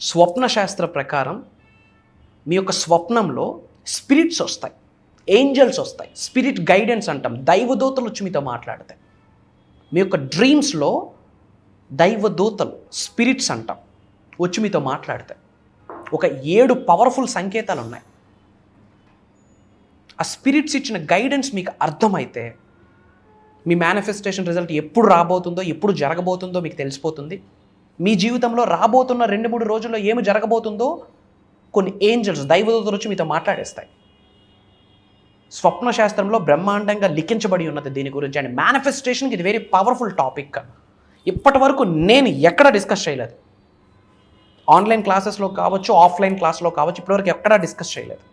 స్వప్న శాస్త్ర ప్రకారం మీ యొక్క స్వప్నంలో స్పిరిట్స్ వస్తాయి, ఏంజల్స్ వస్తాయి, స్పిరిట్ గైడెన్స్ అంటాం, దైవదూతలు వచ్చి మీతో మాట్లాడతాయి. మీ యొక్క డ్రీమ్స్లో దైవదూతలు స్పిరిట్స్ అంటాం వచ్చి మీతో మాట్లాడతాయి. ఒక 7 పవర్ఫుల్ సంకేతాలు ఉన్నాయి. ఆ స్పిరిట్స్ ఇచ్చిన గైడెన్స్ మీకు అర్థమైతే మీ మేనిఫెస్టేషన్ రిజల్ట్ ఎప్పుడు రాబోతుందో, ఎప్పుడు జరగబోతుందో మీకు తెలిసిపోతుంది. మీ జీవితంలో రాబోతున్న 2-3 రోజుల్లో ఏమి జరగబోతుందో కొన్ని ఏంజల్స్, దైవదూతలు వచ్చి మీతో మాట్లాడేస్తాయి. స్వప్న శాస్త్రంలో బ్రహ్మాండంగా లిఖించబడి ఉన్నది దీని గురించి. అండ్ మేనిఫెస్టేషన్కి ఇది వెరీ పవర్ఫుల్ టాపిక్. ఇప్పటి వరకు నేను ఎక్కడ డిస్కస్ చేయలేదు. ఆన్లైన్ క్లాసెస్లో కావచ్చు, ఆఫ్లైన్ క్లాస్లో కావచ్చు, ఇప్పటివరకు ఎక్కడా డిస్కస్ చేయలేదు.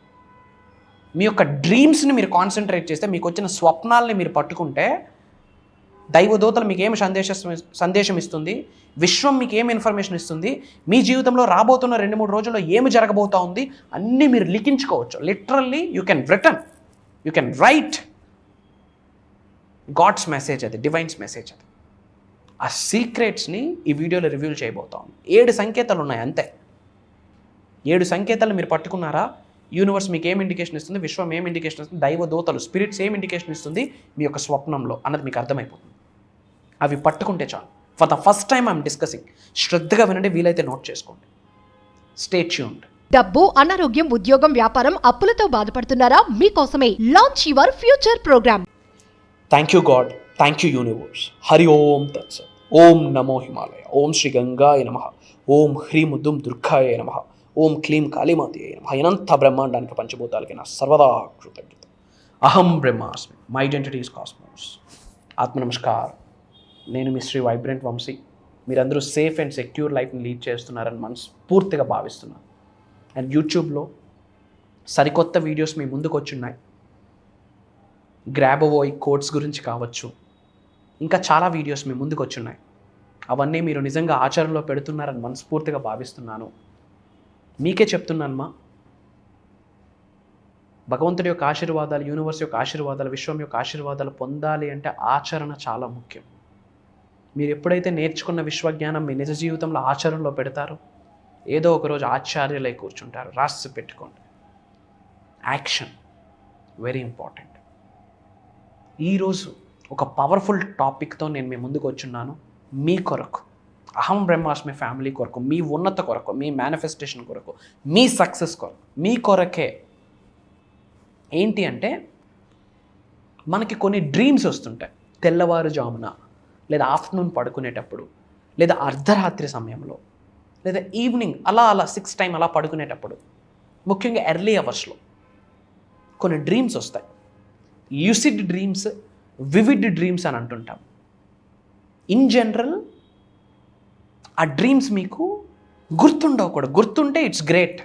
మీ యొక్క డ్రీమ్స్ని మీరు కాన్సన్ట్రేట్ చేస్తే, మీకు వచ్చిన స్వప్నాలని మీరు పట్టుకుంటే, దైవదూతలు మీకు ఏమి సందేశం ఇస్తుంది, విశ్వం మీకు ఏమి ఇన్ఫర్మేషన్ ఇస్తుంది, మీ జీవితంలో రాబోతున్న 2-3 రోజుల్లో ఏమి జరగబోతా ఉంది అన్నీ మీరు లిఖించుకోవచ్చు. Literally you can write god's message, అది డివైన్స్ మెసేజ్. అది ఆ సీక్రెట్స్ని ఈ వీడియోలో రివీల్ చేయబోతాం. 7 సంకేతాలు ఉన్నాయి అంతే. 7 సంకేతాలు మీరు పట్టుకున్నారా, యూనివర్స్ మీకు ఏం ఇండికేషన్ ఇస్తుంది, విశ్వం ఏం ఇండికేషన్ ఇస్తుంది, దైవదూతలు స్పిరిట్స్ ఏం ఇండికేషన్ ఇస్తుంది మీ యొక్క స్వప్నంలో అన్నది మీకు అర్థమైపోతుంది. అవి పట్టుకుంటే చాలు. For the first time I'm discussing. శ్రద్ధగా వినండి, వీలైతే నోట్ చేసుకోండి. Stay tuned. డబ్బు, అనారోగ్యం, ఉద్యోగం, వ్యాపారం, అప్పులతో బాధపడుతున్నారా? మీకోసమే launch your future program. Thank you god, thank you universe. Hari ఓం తత్సత్. ఓం నమో హిమాలయ. ఓం శ్రీ గంగాయ నమః. ఓం హ్రీం ఉద్దుం దుర్గాయ నమః. ఓం క్లీం కాళీమాతయే నమః. అనంత బ్రహ్మాండానికి పంచభూతాలకి నా సర్వదా కృతజ్ఞత. అహం బ్రహ్మాస్మి. My identity is cosmos. ఆత్మ నమస్కారం. నేను మీ శ్రీ వైబ్రెంట్ వంశీ. మీరందరూ సేఫ్ అండ్ సెక్యూర్ లైఫ్ని లీడ్ చేస్తున్నారని మనస్ఫూర్తిగా భావిస్తున్నాను. అండ్ యూట్యూబ్లో సరికొత్త వీడియోస్ మీ ముందుకు వచ్చున్నాయి. గ్రాబోవోయ్ కోడ్స్ గురించి కావచ్చు, ఇంకా చాలా వీడియోస్ మీ ముందుకు వచ్చున్నాయి. అవన్నీ మీరు నిజంగా ఆచరణలో పెడుతున్నారని మనస్ఫూర్తిగా భావిస్తున్నాను. మీకే చెప్తున్నానమ్మా, భగవంతుడి యొక్క ఆశీర్వాదాలు, యూనివర్స్ యొక్క ఆశీర్వాదాలు, విశ్వం యొక్క ఆశీర్వాదాలు పొందాలి అంటే ఆచరణ చాలా ముఖ్యం. మీరు ఎప్పుడైతే నేర్చుకున్న విశ్వజ్ఞానం మీ నిజ జీవితంలో ఆచరణలో పెడతారో, ఏదో ఒకరోజు ఆచార్యులై కూర్చుంటారు. రాసి పెట్టుకోండి. Action very important. ఈరోజు ఒక పవర్ఫుల్ టాపిక్తో నేను మీ ముందుకు వచ్చున్నాను. మీ కొరకు, అహం బ్రహ్మాస్మి ఫ్యామిలీ కొరకు, మీ ఉన్నత కొరకు, మీ మేనిఫెస్టేషన్ కొరకు, మీ సక్సెస్ కొరకు, మీ కొరకే. ఏంటి అంటే, మనకి కొన్ని డ్రీమ్స్ వస్తుంటాయి. తెల్లవారుజామున, లేదా ఆఫ్టర్నూన్ పడుకునేటప్పుడు, లేదా అర్ధరాత్రి సమయంలో, లేదా ఈవినింగ్ అలా 6 టైం అలా పడుకునేటప్పుడు, ముఖ్యంగా ఎర్లీ అవర్స్లో కొన్ని డ్రీమ్స్ వస్తాయి. ల్యూసిడ్ డ్రీమ్స్, వివిడ్ డ్రీమ్స్ అని అంటుంటాం. ఇన్ జనరల్ ఆ డ్రీమ్స్ మీకు గుర్తుండవు కూడా. గుర్తుంటే ఇట్స్ గ్రేట్,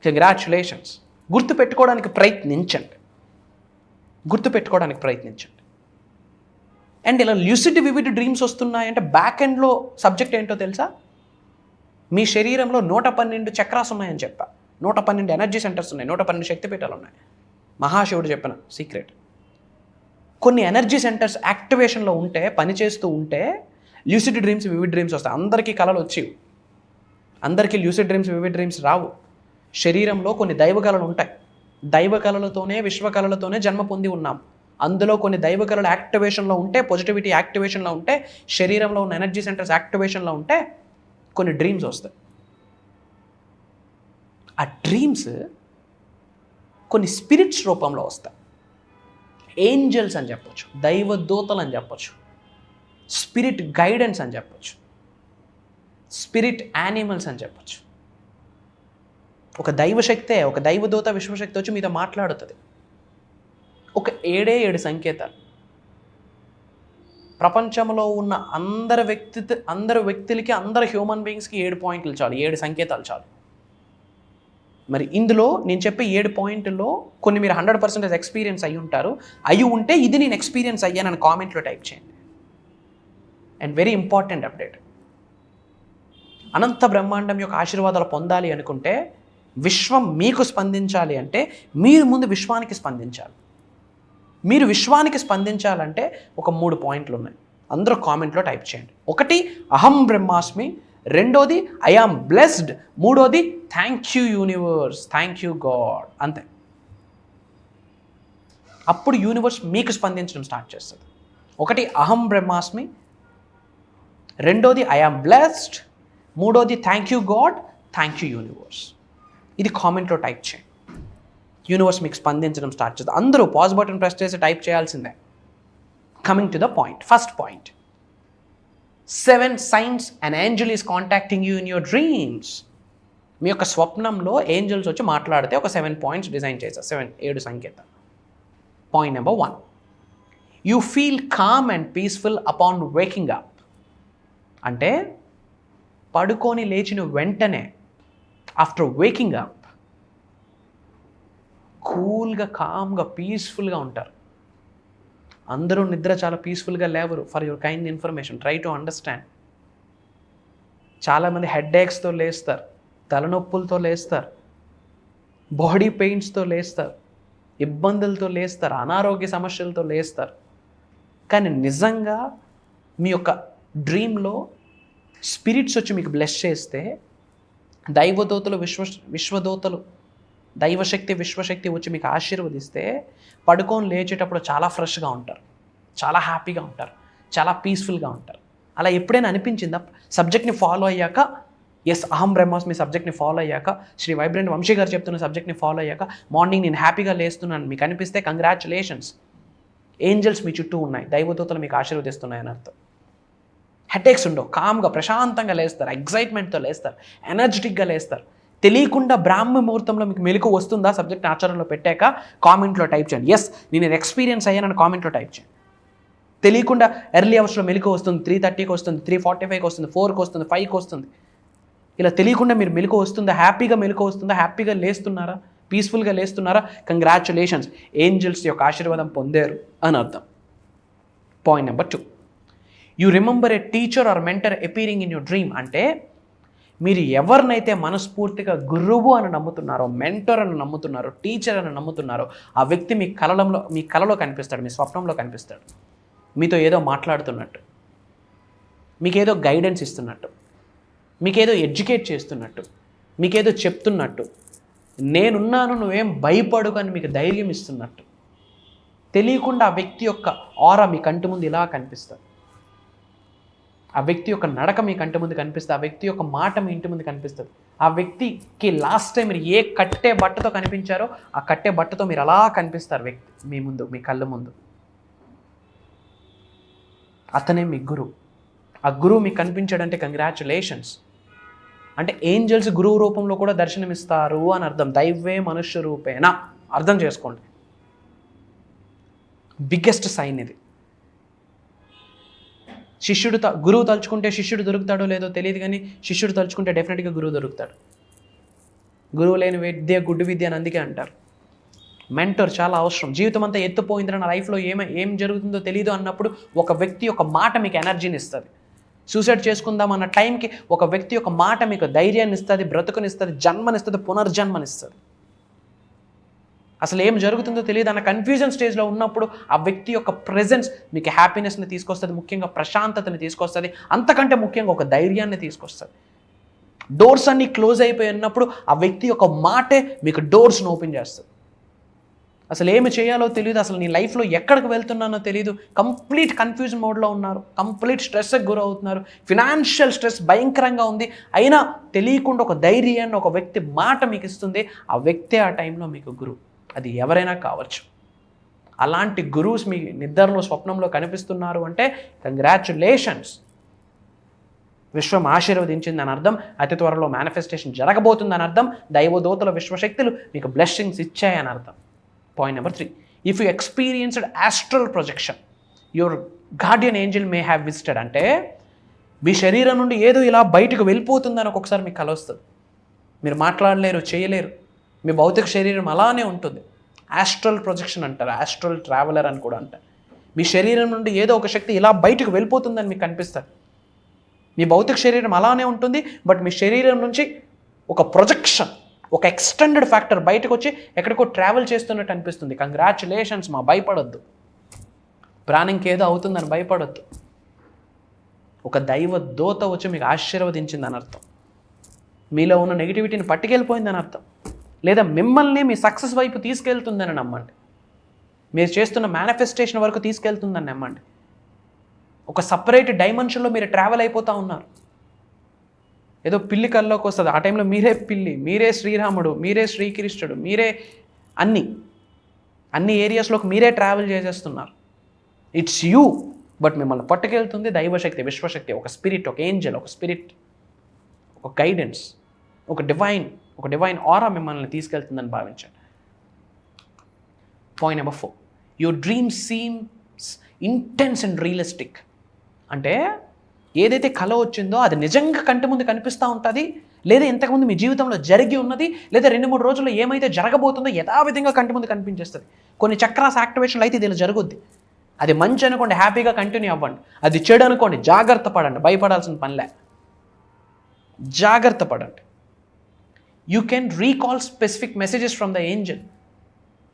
కంగ్రాచ్యులేషన్స్. గుర్తుపెట్టుకోవడానికి ప్రయత్నించండి. అండ్ ఇలా ల్యూసిడ్ వివిడ్ డ్రీమ్స్ వస్తున్నాయంటే బ్యాక్ ఎండ్లో సబ్జెక్ట్ ఏంటో తెలుసా? మీ శరీరంలో 112 చక్రాస్ ఉన్నాయని చెప్పా. 112 ఎనర్జీ సెంటర్స్ ఉన్నాయి, 112 శక్తిపీఠాలు ఉన్నాయి. మహాశివుడు చెప్పిన సీక్రెట్. కొన్ని ఎనర్జీ సెంటర్స్ యాక్టివేషన్లో ఉంటే, పనిచేస్తూ ఉంటే ల్యూసిడ్ డ్రీమ్స్, వివిడ్ డ్రీమ్స్ వస్తాయి. అందరికీ కళలు వచ్చేవి, అందరికీ ల్యూసిడ్ డ్రీమ్స్, వివిడ్ డ్రీమ్స్ రావు. శరీరంలో కొన్ని దైవ కళలు ఉంటాయి. దైవ కళలతోనే, విశ్వ కళలతోనే జన్మ పొంది ఉన్నాం. అందులో కొన్ని దైవ కళలు యాక్టివేషన్లో ఉంటే, పాజిటివిటీ యాక్టివేషన్లో ఉంటే, శరీరంలో ఉన్న ఎనర్జీ సెంటర్స్ యాక్టివేషన్లో ఉంటే కొన్ని డ్రీమ్స్ వస్తాయి. ఆ డ్రీమ్స్ కొన్ని స్పిరిట్స్ రూపంలో వస్తాయి. ఏంజల్స్ అని చెప్పొచ్చు, దైవదూతలు అని చెప్పొచ్చు, స్పిరిట్ గైడెన్స్ అని చెప్పొచ్చు, స్పిరిట్ యానిమల్స్ అని చెప్పొచ్చు. ఒక దైవశక్తే, ఒక దైవదూత, విశ్వశక్తి వచ్చి మీతో మాట్లాడుతుంది. ఒక 7 సంకేతాలు. ప్రపంచంలో ఉన్న అందరు వ్యక్తులకి, అందరు హ్యూమన్ బీయింగ్స్కి 7 పాయింట్లు చాలు, 7 సంకేతాలు చాలు. మరి ఇందులో నేను చెప్పే 7 పాయింట్లలో కొన్ని మీరు 100% ఎక్స్పీరియన్స్ అయ్యి ఉంటారు. అయ్యి ఉంటే ఇది నేను ఎక్స్పీరియన్స్ అయ్యానని కామెంట్లో టైప్ చేయండి. అండ్ వెరీ ఇంపార్టెంట్ అప్డేట్, అనంత బ్రహ్మాండం యొక్క ఆశీర్వాదాలు పొందాలి అనుకుంటే, విశ్వం మీకు స్పందించాలి అంటే మీరు ముందు విశ్వానికి స్పందించాలి. మీరు విశ్వానికి స్పందించాలంటే ఒక 3 పాయింట్లు ఉన్నాయి. అందరూ కామెంట్లో టైప్ చేయండి. 1, అహం బ్రహ్మాస్మి. రెండోది ఐ ఆమ్ బ్లెస్డ్, మూడోది thank you universe, thank you God. అంతే. అప్పుడు యూనివర్స్ మీకు స్పందించడం స్టార్ట్ చేస్తుంది. ఒకటి అహం బ్రహ్మాస్మి, రెండోది ఐ ఆమ్ బ్లెస్డ్, మూడోది thank you god, thank you universe. ఇది కామెంట్లో టైప్ చేయండి. యూనివర్స్ మీకు స్పందించడం స్టార్ట్ చేస్తుంది. అందరూ పాజ్ బటన్ ప్రెస్ చేసి టైప్ చేయాల్సిందే. Coming to the point, first point, 7 signs an angel is contacting you in your dreams. మీ యొక్క స్వప్నంలో ఏంజల్స్ వచ్చి మాట్లాడితే ఒక 7 points డిజైన్ చేశారు. 7 సంకేతాలు. Point number 1, you feel calm and peaceful upon waking up. అంటే పడుకొని లేచిన వెంటనే, ఆఫ్టర్ వేకింగ్ అప్, కూల్గా, కామ్గా, పీస్ఫుల్గా ఉంటారు. అందరూ నిద్ర చాలా పీస్ఫుల్గా లేవరు. For your kind information, try to understand. చాలామంది హెడ్ఏక్స్తో లేస్తారు, తలనొప్పులతో లేస్తారు, బాడీ పెయిన్స్తో లేస్తారు, ఇబ్బందులతో లేస్తారు, అనారోగ్య సమస్యలతో లేస్తారు. కానీ నిజంగా మీ యొక్క డ్రీమ్లో స్పిరిట్స్ వచ్చి మీకు బ్లెస్ చేస్తే, దైవదూతలు, విశ్వదూతలు, దైవశక్తి, విశ్వశక్తి వచ్చి మీకు ఆశీర్వదిస్తే, పడుకొని లేచేటప్పుడు చాలా ఫ్రెష్గా ఉంటారు, చాలా హ్యాపీగా ఉంటారు, చాలా పీస్ఫుల్గా ఉంటారు. అలా ఎప్పుడైనా అనిపించిందా? సబ్జెక్ట్ని ఫాలో అయ్యాక, ఎస్ అహం బ్రహ్మాస్మి సబ్జెక్ట్ని ఫాలో అయ్యాక, శ్రీ వైబ్రెంట్ వంశీ గారు చెప్తున్న సబ్జెక్ట్ని ఫాలో అయ్యాక మార్నింగ్ నేను హ్యాపీగా లేస్తున్నాను మీకు అనిపిస్తే, కంగ్రాచులేషన్స్, ఏంజల్స్ మీ చుట్టూ ఉన్నాయి, దైవదూతలు మీకు ఆశీర్వదిస్తున్నాయని అర్థం. హెడేక్స్ ఉండవు, కామ్గా ప్రశాంతంగా లేస్తారు, ఎగ్జైట్మెంట్తో లేస్తారు, ఎనర్జెటిక్గా లేస్తారు. తెలియకుండా బ్రాహ్మ ముహూర్తంలో మీకు మెలకు వస్తుందా? సబ్జెక్ట్ ఆచరణలో పెట్టాక కామెంట్లో టైప్ చేయండి. ఎస్ నేను ఎక్స్పీరియన్స్ అయ్యానని కామెంట్లో టైప్ చేయండి. తెలియకుండా ఎర్లీ అవర్స్లో మెలకు వస్తుంది, 3:30కి వస్తుంది, 3:45కి వస్తుంది, 4కి వస్తుంది, 5కి వస్తుంది. ఇలా తెలియకుండా మీరు మెలకు వస్తుందా? హ్యాపీగా మెలకు వస్తుందా? హ్యాపీగా లేస్తున్నారా? పీస్ఫుల్గా లేస్తున్నారా? కంగ్రాచులేషన్స్, ఏంజల్స్ యొక్క ఆశీర్వాదం పొందారు అని అర్థం. Point number 2, you remember a teacher or mentor appearing in your dream. అంటే మీరు ఎవరినైతే మనస్ఫూర్తిగా గురువు అని నమ్ముతున్నారో, మెంటర్ అని నమ్ముతున్నారో, టీచర్ అని నమ్ముతున్నారో, ఆ వ్యక్తి మీ కలలో కనిపిస్తాడు, మీ స్వప్నంలో కనిపిస్తాడు. మీతో ఏదో మాట్లాడుతున్నట్టు, మీకేదో గైడెన్స్ ఇస్తున్నట్టు, మీకేదో ఎడ్యుకేట్ చేస్తున్నట్టు, మీకేదో చెప్తున్నట్టు, నేనున్నాను నువ్వేం భయపడు అని మీకు ధైర్యం ఇస్తున్నట్టు. తెలియకుండా ఆ వ్యక్తి యొక్క ఆరా మీ కంటి ముందు ఇలా కనిపిస్తుంది. ఆ వ్యక్తి యొక్క నడక మీ కంటి ముందు కనిపిస్తుంది, ఆ వ్యక్తి యొక్క మాట మీ ఇంటి ముందు కనిపిస్తుంది. ఆ వ్యక్తికి లాస్ట్ టైం మీరు ఏ కట్టే బట్టతో కనిపించారో ఆ కట్టే బట్టతో మీరు అలా కనిపిస్తారు వ్యక్తి మీ ముందు, మీ కళ్ళ ముందు. అతనే మీ గురువు. ఆ గురువు మీకు కనిపించాడంటే కంగ్రాచులేషన్స్. అంటే ఏంజల్స్ గురువు రూపంలో కూడా దర్శనమిస్తారు అని అర్థం. దైవే మనుష్య రూపేణ, అర్థం చేసుకోండి. బిగ్గెస్ట్ సైన్ ఇది. గురువు తలుచుకుంటే శిష్యుడు దొరుకుతాడో లేదో తెలియదు, కానీ శిష్యుడు తలుచుకుంటే డెఫినెట్గా గురువు దొరుకుతాడు. గురువు లేని విద్య గుడ్డు విద్య అని అందుకే అంటారు. మెంటర్ చాలా అవసరం. జీవితం అంతా ఎత్తుపోయిందని, నా లైఫ్లో ఏం జరుగుతుందో తెలియదు అన్నప్పుడు ఒక వ్యక్తి ఒక మాట మీకు ఎనర్జీని ఇస్తుంది. సూసైడ్ చేసుకుందాం అన్న టైంకి ఒక వ్యక్తి ఒక మాట మీకు ధైర్యాన్ని ఇస్తుంది, బ్రతుకునిస్తుంది, జన్మనిస్తుంది, పునర్జన్మనిస్తుంది. అసలు ఏం జరుగుతుందో తెలియదు అన్న కన్ఫ్యూజన్ స్టేజ్లో ఉన్నప్పుడు ఆ వ్యక్తి యొక్క ప్రెజెన్స్ మీకు హ్యాపీనెస్ని తీసుకొస్తుంది, ముఖ్యంగా ప్రశాంతతని తీసుకొస్తుంది, అంతకంటే ముఖ్యంగా ఒక ధైర్యాన్ని తీసుకొస్తుంది. డోర్స్ అన్నీ క్లోజ్ అయిపోయి ఉన్నప్పుడు ఆ వ్యక్తి యొక్క మాటే మీకు డోర్స్ను ఓపెన్ చేస్తుంది. అసలు ఏమి చేయాలో తెలియదు, అసలు నీ లైఫ్లో ఎక్కడికి వెళ్తున్నానో తెలియదు, కంప్లీట్ కన్ఫ్యూజన్ మోడ్లో ఉన్నారు, కంప్లీట్ స్ట్రెస్కి గురవుతున్నారు, ఫినాన్షియల్ స్ట్రెస్ భయంకరంగా ఉంది, అయినా తెలియకుండా ఒక ధైర్యాన్ని ఒక వ్యక్తి మాట మీకు ఇస్తుంది. ఆ వ్యక్తే ఆ టైంలో మీకు గురువు. అది ఎవరైనా కావచ్చు. అలాంటి గురువుస్ మీ నిద్రలో, స్వప్నంలో కనిపిస్తున్నారు అంటే కంగ్రాచులేషన్స్, విశ్వం ఆశీర్వదించిందని అర్థం. అతి త్వరలో మేనిఫెస్టేషన్ జరగబోతుందని అర్థం. దైవదూతల విశ్వశక్తులు మీకు బ్లెస్సింగ్స్ ఇచ్చాయని అర్థం. Point number 3, if you experienced astral projection your Guardian Angel may have visited. అంటే మీ శరీరం నుండి ఏదో ఇలా బయటకు వెళ్ళిపోతుందని ఒక్కొక్కసారి మీకు కల వస్తుంది. మీరు మాట్లాడలేరు, చేయలేరు, మీ భౌతిక శరీరం అలానే ఉంటుంది. ఆస్ట్రల్ ప్రొజెక్షన్ అంటారు, ఆస్ట్రల్ ట్రావెలర్ అని కూడా అంటారు. మీ శరీరం నుండి ఏదో ఒక శక్తి ఇలా బయటకు వెళ్ళిపోతుందని మీకు కనిపిస్తుంది. మీ భౌతిక శరీరం అలానే ఉంటుంది, బట్ మీ శరీరం నుంచి ఒక ప్రొజెక్షన్, ఒక ఎక్స్టెండెడ్ ఫ్యాక్టర్ బయటకు వచ్చి ఎక్కడికో ట్రావెల్ చేస్తున్నట్టు అనిపిస్తుంది. కంగ్రాచులేషన్స్ మా, భయపడొద్దు. ప్రాణంకి ఏదో అవుతుందని భయపడొద్దు. ఒక దైవ దూత వచ్చి మీకు ఆశీర్వదించిందని అర్థం. మీలో ఉన్న నెగిటివిటీని పట్టుకెళ్ళిపోయిందని అర్థం. లేదా మిమ్మల్ని మీ సక్సెస్ వైపు తీసుకెళ్తుందని నమ్మండి. మీరు చేస్తున్న మేనిఫెస్టేషన్ వరకు తీసుకెళ్తుందని నమ్మండి. ఒక సపరేట్ డైమెన్షన్లో మీరు ట్రావెల్ అయిపోతూ ఉన్నారు. ఏదో పిల్లి కల్లోకి వస్తుంది, ఆ టైంలో మీరే పిల్లి, మీరే శ్రీరాముడు, మీరే శ్రీకృష్ణుడు, మీరే అన్ని ఏరియాస్లోకి మీరే ట్రావెల్ చేసేస్తున్నారు. ఇట్స్ యూ, బట్ మిమ్మల్ని పట్టుకెళ్తుంది దైవశక్తి, విశ్వశక్తి, ఒక స్పిరిట్, ఒక ఏంజల్, ఒక స్పిరిట్, ఒక గైడెన్స్, ఒక డివైన్ ఆరా మిమ్మల్ని తీసుకెళ్తుందని భావించండి. Point number 4, your dream seems intense and realistic. అంటే ఏదైతే కళ వచ్చిందో అది నిజంగా కంటి ముందు కనిపిస్తూ ఉంటుంది, లేదా ఇంతకుముందు మీ జీవితంలో జరిగి ఉన్నది, లేదా 2-3 రోజుల్లో ఏమైతే జరగబోతుందో యథావిధంగా కంటి ముందు కనిపించేస్తుంది. కొన్ని చక్రాస్ యాక్టివేషన్లు అయితే ఇది ఇలా జరుగుద్ది. అది మంచి అనుకోండి, హ్యాపీగా కంటిన్యూ అవ్వండి. అది చెడు అనుకోండి, జాగ్రత్త పడండి, భయపడాల్సిన పనిలే, జాగ్రత్త పడండి. You can recall specific messages from the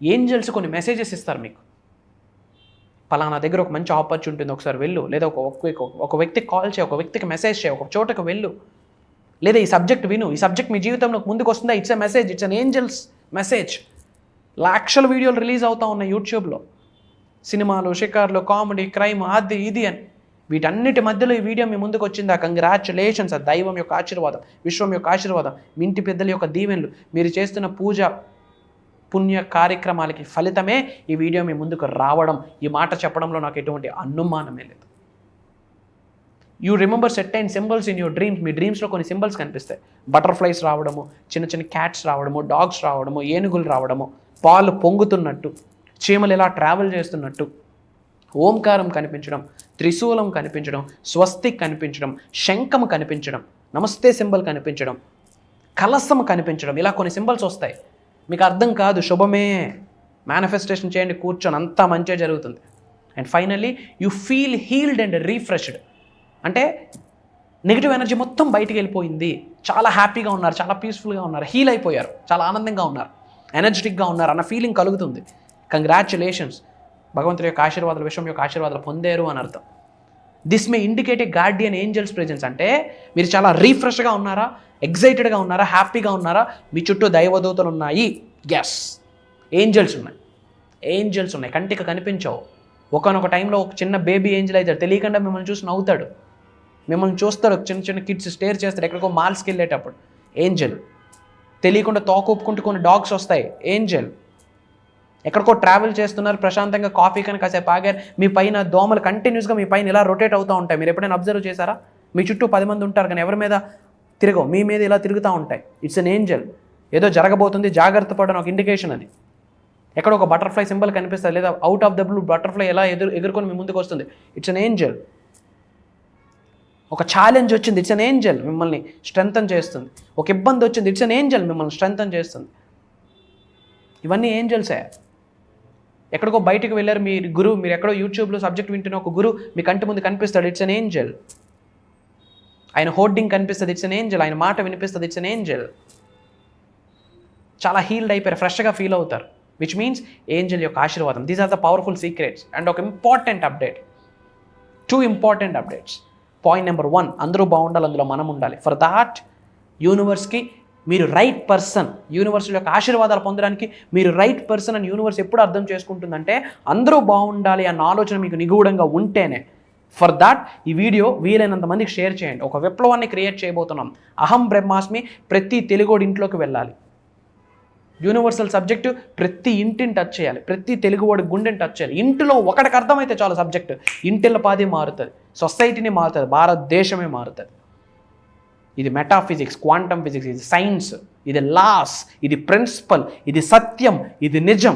angels కొన్ని మెసేజెస్ ఇస్తారు మీకు. పలానా దగ్గర ఒక మంచి ఆపర్చునిటీ ఉంటుంది, ఒకసారి వెళ్ళు, లేదా ఒక వ్యక్తికి కాల్ చేయి, ఒక వ్యక్తికి మెసేజ్ చేయి, ఒక చోటకు వెళ్ళు, లేదా ఈ సబ్జెక్ట్ విను, ఈ సబ్జెక్ట్ మీ జీవితంలో ముందుకు వస్తుందా, it's a message, it's an angels message. లక్షల వీడియోలు రిలీజ్ అవుతూ ఉన్నాయి యూట్యూబ్లో, సినిమాలు, షికార్లు, కామెడీ, క్రైమ్, అది ఇది అని. వీటన్నిటి మధ్యలో ఈ వీడియో మీ ముందుకు వచ్చిందా, కంగ్రాచులేషన్స్. అది దైవం యొక్క ఆశీర్వాదం, విశ్వం యొక్క ఆశీర్వాదం, మీ ఇంటి పెద్దల యొక్క దీవెనలు, మీరు చేస్తున్న పూజ పుణ్య కార్యక్రమాలకి ఫలితమే ఈ వీడియో మీ ముందుకు రావడం. ఈ మాట చెప్పడంలో నాకు ఎటువంటి అనుమానమే లేదు. You remember certain symbols in your dreams. మీ డ్రీమ్స్లో కొన్ని సింబల్స్ కనిపిస్తాయి. బటర్ఫ్లైస్ రావడము, చిన్న క్యాట్స్ రావడము, డాగ్స్ రావడము, ఏనుగులు రావడము, పాలు పొంగుతున్నట్టు, చీమలు ఇలా ట్రావెల్ చేస్తున్నట్టు, ఓంకారం కనిపించడం, త్రిశూలం కనిపించడం, స్వస్తిక్ కనిపించడం, శంఖం కనిపించడం, నమస్తే సింబల్ కనిపించడం, కలసం కనిపించడం, ఇలా కొన్ని సింబల్స్ వస్తాయి. మీకు అర్థం కాదు, శుభమే. మేనిఫెస్టేషన్ చేయండి కూర్చొని, అంతా మంచిగా జరుగుతుంది. And finally you feel healed and refreshed. అంటే నెగిటివ్ ఎనర్జీ మొత్తం బయటికి వెళ్ళిపోయింది, చాలా హ్యాపీగా ఉన్నారు, చాలా పీస్ఫుల్గా ఉన్నారు, హీల్ అయిపోయారు, చాలా ఆనందంగా ఉన్నారు, ఎనర్జెటిక్గా ఉన్నారు అన్న ఫీలింగ్ కలుగుతుంది. కంగ్రాచులేషన్స్, భగవంతుడి యొక్క ఆశీర్వాదాలు, విశ్వం యొక్క ఆశీర్వాదాలు పొందారు అని అర్థం. This may indicate A Guardian angels presence. అంటే మీరు చాలా రీఫ్రెష్గా ఉన్నారా, ఎగ్జైటెడ్గా ఉన్నారా, హ్యాపీగా ఉన్నారా, మీ చుట్టూ దైవదూతలు ఉన్నాయి, ఎస్, ఏంజల్స్ ఉన్నాయి, కంటికి కనిపించవు. ఒకనొక టైంలో ఒక చిన్న బేబీ ఏంజల్ అవుతాడు, తెలియకుండా మిమ్మల్ని చూసి నవ్వుతాడు, మిమ్మల్ని చూస్తాడు. చిన్న కిడ్స్ స్టేర్ చేస్తాడు ఎక్కడికో మాల్స్కి వెళ్ళేటప్పుడు, ఏంజల్. తెలియకుండా తోకొప్పుకుంటూ కొన్ని డాగ్స్ వస్తాయి, ఏంజల్. ఎక్కడికో ట్రావెల్ చేస్తున్నారు, ప్రశాంతంగా కాఫీ కానీ కాసేపు ఆగారు, మీ పైన దోమలు కంటిన్యూస్గా మీ పైన ఇలా రొటేట్ అవుతూ ఉంటాయి. మీరు ఎప్పుడైనా అబ్జర్వ్ చేశారా? మీ చుట్టూ 10 మంది ఉంటారు కానీ ఎవరి మీద తిరగవు, మీ మీద ఇలా తిరుగుతూ ఉంటాయి. It's an Angel. ఏదో జరగబోతుంది, జాగ్రత్త పడని ఒక ఇండికేషన్ అది. ఎక్కడ ఒక బటర్ఫ్లై సింబల్ కనిపిస్తుంది, లేదా out of the blue butterfly ఎలా ఎగురుకొని మీ ముందుకు వస్తుంది, ఇట్స్ అన్ ఏంజల్. ఒక ఛాలెంజ్ వచ్చింది, ఇట్స్ అన్ ఏంజల్, మిమ్మల్ని స్ట్రెంథన్ చేస్తుంది. ఒక ఇబ్బంది వచ్చింది, ఇట్స్ అన్ ఏంజల్, మిమ్మల్ని స్ట్రెంథన్ చేస్తుంది. ఇవన్నీ ఏంజల్సే. ఎక్కడికో బయటకు వెళ్ళారు మీ గురువు, మీరు ఎక్కడో యూట్యూబ్లో సబ్జెక్ట్ వింటున్న ఒక గురువు మీ కంటి ముందు కనిపిస్తాడు, ఇట్స్ అన్ ఏంజల్. ఆయన హోర్డింగ్ కనిపిస్తుంది, ఇట్స్ అన్ ఏంజల్. ఆయన మాట వినిపిస్తుంది, ఇట్స్ అన్ ఏంజల్. చాలా హీల్డ్ అయిపోయారు, ఫ్రెష్గా ఫీల్ అవుతారు, విచ్ మీన్స్ ఏంజల్ యొక్క ఆశీర్వాదం. These are the powerful secrets. And ఒక important update, 2 important updates. Point number 1, అందరూ బాగుండాలి, అందులో మనం ఉండాలి. ఫర్ దాట్ యూనివర్స్కి మీరు రైట్ పర్సన్, యూనివర్స్ యొక్క ఆశీర్వాదాలు పొందడానికి మీరు రైట్ పర్సన్ అని యూనివర్స్ ఎప్పుడు అర్థం చేసుకుంటుందంటే అందరూ బాగుండాలి అన్న ఆలోచన మీకు నిగూఢంగా ఉంటేనే. ఫర్ దాట్ ఈ వీడియో వీలైనంత మందికి షేర్ చేయండి. ఒక విప్లవాన్ని క్రియేట్ చేయబోతున్నాం. అహం బ్రహ్మాస్మి ప్రతి తెలుగోడి ఇంట్లోకి వెళ్ళాలి. యూనివర్సల్ సబ్జెక్టు ప్రతి ఇంటిని టచ్ చేయాలి, ప్రతి తెలుగువాడి గుండెని టచ్ చేయాలి. ఇంటిలో ఒకటికి అర్థమైతే చాలా సబ్జెక్టు, ఇంటిల పాది మారుతుంది, సొసైటీని మారుతుంది, భారతదేశమే మారుతుంది. ఇది మెటాఫిజిక్స్, క్వాంటమ్ ఫిజిక్స్, ఇది సైన్స్, ఇది లాస్, ఇది ప్రిన్సిపల్, ఇది సత్యం, ఇది నిజం.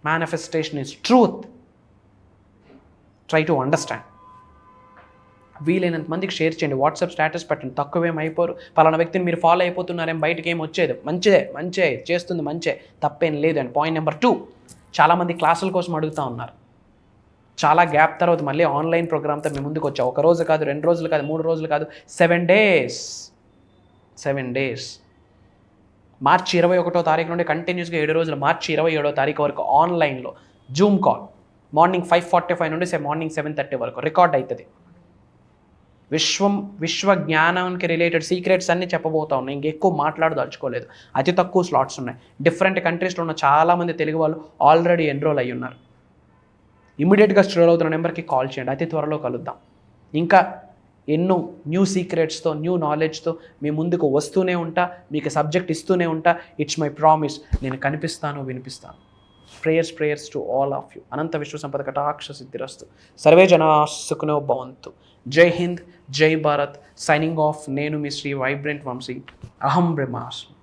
Manifestation is truth. Try to understand. వీలైనంత మందికి షేర్ చేయండి, వాట్సాప్ స్టేటస్ పెట్టండి. తక్కువేం అయిపోరు, పలానా వ్యక్తిని మీరు ఫాలో అయిపోతున్నారేం, బయటకి ఏం వచ్చేది, మంచిదే చేస్తుంది, మంచే, తప్పేం లేదు. అండ్ పాయింట్ నెంబర్ 2, చాలామంది క్లాసుల కోసం అడుగుతూ ఉన్నారు. చాలా గ్యాప్ తర్వాత మళ్ళీ ఆన్లైన్ ప్రోగ్రామ్తో మీ ముందుకు వచ్చా. 1 రోజు కాదు, 2 రోజులు కాదు, 3 రోజులు కాదు, 7 days. మార్చి 21వ తారీఖు నుండి కంటిన్యూస్గా 7 రోజులు, మార్చి 27వ తారీఖు వరకు ఆన్లైన్లో జూమ్ కాల్. మార్నింగ్ 5:45 నుండి మార్నింగ్ 7:30 వరకు రికార్డ్ అవుతుంది. విశ్వ జ్ఞానానికి రిలేటెడ్ సీక్రెట్స్ అన్నీ చెప్పబోతా ఉన్నాయి. ఇంకెక్కువ మాట్లాడదలుచుకోలేదు. అతి తక్కువ స్లాట్స్ ఉన్నాయి. డిఫరెంట్ కంట్రీస్లో ఉన్న చాలామంది తెలుగు వాళ్ళు ఆల్రెడీ ఎన్రోల్ అయ్యి ఉన్నారు. ఇమీడియట్గా స్ట్రోల్ అవుతున్న నెంబర్కి కాల్ చేయండి. అతి త్వరలో కలుద్దాం. ఇంకా ఎన్నో న్యూ సీక్రెట్స్తో, న్యూ నాలెడ్జ్తో మీ ముందుకు వస్తూనే ఉంటా, మీకు సబ్జెక్ట్ ఇస్తూనే ఉంటా. It's my promise. నేను కనిపిస్తాను, వినిపిస్తాను. Prayers to all of you. అనంత విశ్వ సంపద కటాక్ష సిద్ధిరస్తు. సర్వే జనా సుఖినో భవంతు. జై హింద్, జై భారత్. Signing off. నేను మీ శ్రీ వైబ్రెంట్ వంశీ. అహం బ్రహ్మాస్మి.